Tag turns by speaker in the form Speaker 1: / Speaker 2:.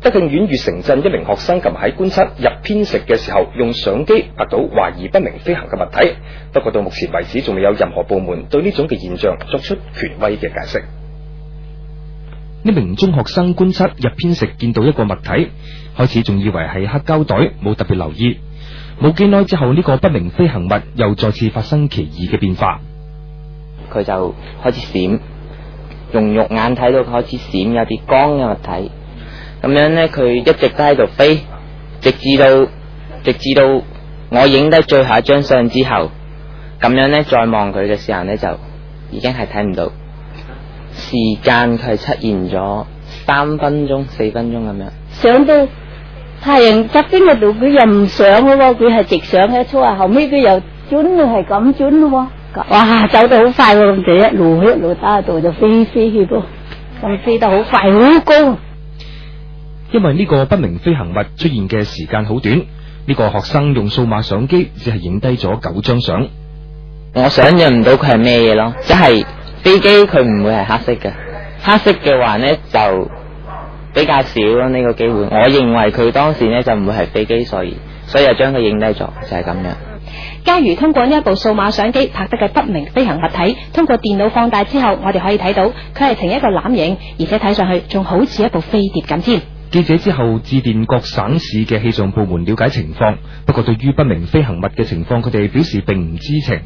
Speaker 1: 德慶縣越城鎮一名學生近日喺觀察日偏食嘅時候，用相機拍到懷疑不明飛行嘅物體。不過到目前為止，仲未有任何部門對呢種嘅現象作出權威嘅解釋。
Speaker 2: 呢名中學生觀察日偏食，見到一個物體，開始仲以為係黑膠袋，冇特別留意。冇幾耐之後，呢個不明飛行物又再次發生奇異嘅變化。
Speaker 3: 佢就開始閃，用肉眼睇到佢開始閃，有啲光嘅物體。咁樣呢，佢一直都喺度飛，直至到我影低最後一張相之後，咁樣呢，再望佢嘅時候呢，就已經係睇唔到時間，佢出現咗3分鐘、4分鐘咁樣。
Speaker 4: 上到太陽側邊嗰度，佢又唔上咯，佢係直上嘅，初啊後尾佢又轉，係咁轉咯。哇，走得好快喎，就一路打到就飛去噃，咁飛得好快，好高。
Speaker 2: 因為呢個不明飛行物出現嘅時間好短，呢個學生用數碼相機只係影低咗9張相。
Speaker 3: 我想象唔到佢係咩嘢咯，即係飛機佢唔會係黑色嘅，黑色嘅話呢就比較少咯呢個機會。我認為佢當時呢就唔會係飛機，所以就將佢影低咗，就係咁樣。
Speaker 5: 假如通過呢一部數碼相機拍得嘅不明飛行物體，通過電腦放大之後，我哋可以睇到佢係呈一個攬影，而且睇上去仲好似一部飛碟咁添。
Speaker 2: 記者之後致電各省市嘅氣象部門了解情況，不過對於不明飛行物嘅情況，佢哋表示並唔知情。